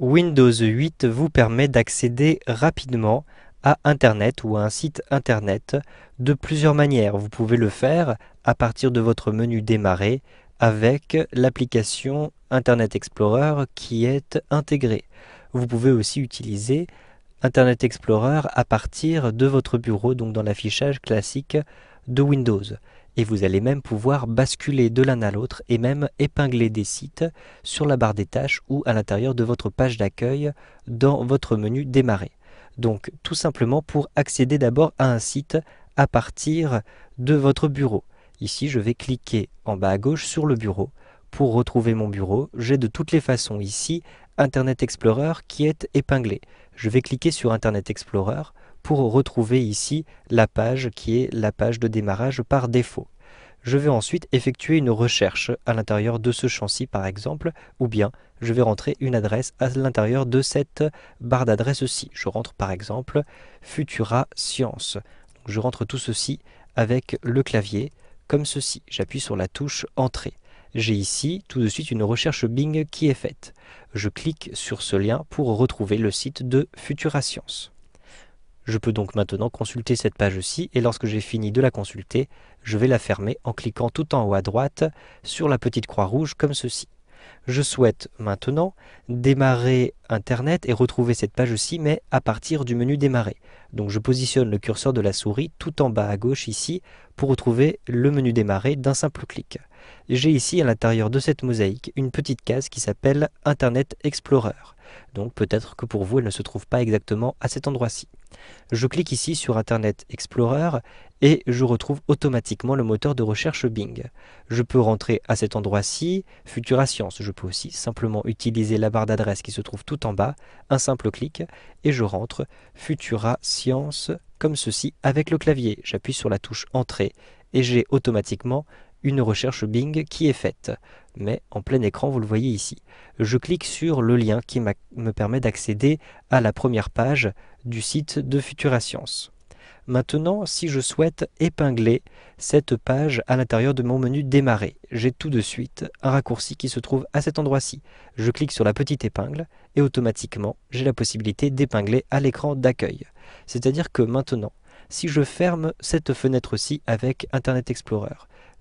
Windows 8 vous permet d'accéder rapidement à Internet ou à un site Internet de plusieurs manières. Vous pouvez le faire à partir de votre menu Démarrer avec l'application Internet Explorer qui est intégrée. Vous pouvez aussi utiliser Internet Explorer à partir de votre bureau, donc dans l'affichage classique de Windows. Et vous allez même pouvoir basculer de l'un à l'autre et même épingler des sites sur la barre des tâches ou à l'intérieur de votre page d'accueil dans votre menu Démarrer. Donc tout simplement pour accéder d'abord à un site à partir de votre bureau. Ici, je vais cliquer en bas à gauche sur le bureau. Pour retrouver mon bureau, j'ai de toutes les façons ici Internet Explorer qui est épinglé. Je vais cliquer sur Internet Explorer pour retrouver ici la page qui est la page de démarrage par défaut. Je vais ensuite effectuer une recherche à l'intérieur de ce champ-ci par exemple, ou bien je vais rentrer une adresse à l'intérieur de cette barre d'adresse-ci. Je rentre par exemple Futura Science. Je rentre tout ceci avec le clavier, comme ceci. J'appuie sur la touche Entrée. J'ai ici tout de suite une recherche Bing qui est faite. Je clique sur ce lien pour retrouver le site de Futura Science. Je peux donc maintenant consulter cette page-ci et lorsque j'ai fini de la consulter, je vais la fermer en cliquant tout en haut à droite sur la petite croix rouge comme ceci. Je souhaite maintenant démarrer Internet et retrouver cette page-ci, mais à partir du menu Démarrer. Donc je positionne le curseur de la souris tout en bas à gauche ici pour retrouver le menu Démarrer d'un simple clic. J'ai ici à l'intérieur de cette mosaïque une petite case qui s'appelle Internet Explorer. Donc peut-être que pour vous elle ne se trouve pas exactement à cet endroit-ci. Je clique ici sur Internet Explorer et je retrouve automatiquement le moteur de recherche Bing. Je peux rentrer à cet endroit-ci, Futura Science. Je peux aussi simplement utiliser la barre d'adresse qui se trouve tout en bas, un simple clic, et je rentre Futura Science comme ceci avec le clavier. J'appuie sur la touche Entrée et j'ai automatiquement une recherche Bing qui est faite. Mais en plein écran, vous le voyez ici. Je clique sur le lien qui me permet d'accéder à la première page du site de Futura Science. Maintenant, si je souhaite épingler cette page à l'intérieur de mon menu Démarrer, j'ai tout de suite un raccourci qui se trouve à cet endroit-ci. Je clique sur la petite épingle et automatiquement, j'ai la possibilité d'épingler à l'écran d'accueil. C'est-à-dire que maintenant, si je ferme cette fenêtre-ci avec Internet Explorer,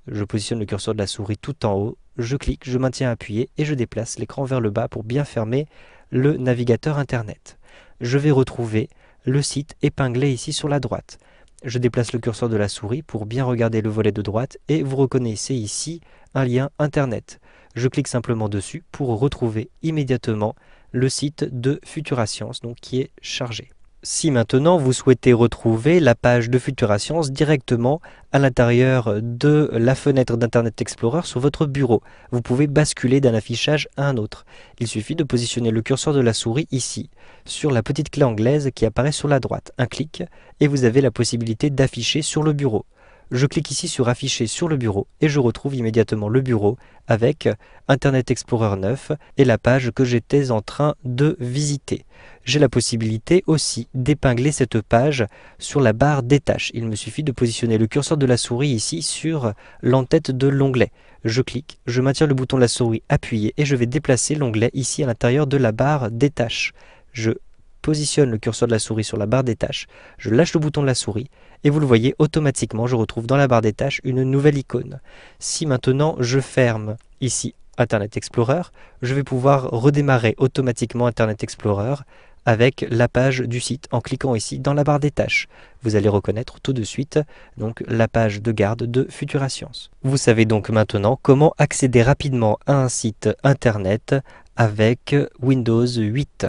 je positionne le curseur de la souris tout en haut, je clique, je maintiens appuyé et je déplace l'écran vers le bas pour bien fermer le navigateur Internet. Je vais retrouver le site épinglé ici sur la droite. Je déplace le curseur de la souris pour bien regarder le volet de droite et vous reconnaissez ici un lien Internet. Je clique simplement dessus pour retrouver immédiatement le site de Futura Science, donc qui est chargé. Si maintenant vous souhaitez retrouver la page de Futura Science directement à l'intérieur de la fenêtre d'Internet Explorer sur votre bureau, vous pouvez basculer d'un affichage à un autre. Il suffit de positionner le curseur de la souris ici, sur la petite clé anglaise qui apparaît sur la droite. Un clic et vous avez la possibilité d'afficher sur le bureau. Je clique ici sur Afficher sur le bureau et je retrouve immédiatement le bureau avec Internet Explorer 9 et la page que j'étais en train de visiter. J'ai la possibilité aussi d'épingler cette page sur la barre des tâches. Il me suffit de positionner le curseur de la souris ici sur l'entête de l'onglet. Je clique, je maintiens le bouton de la souris appuyé et je vais déplacer l'onglet ici à l'intérieur de la barre des tâches. Je positionne le curseur de la souris sur la barre des tâches, je lâche le bouton de la souris et vous le voyez automatiquement, je retrouve dans la barre des tâches une nouvelle icône. Si maintenant je ferme ici Internet Explorer, je vais pouvoir redémarrer automatiquement Internet Explorer avec la page du site en cliquant ici dans la barre des tâches. Vous allez reconnaître tout de suite donc la page de garde de Futura Science. Vous savez donc maintenant comment accéder rapidement à un site Internet avec Windows 8.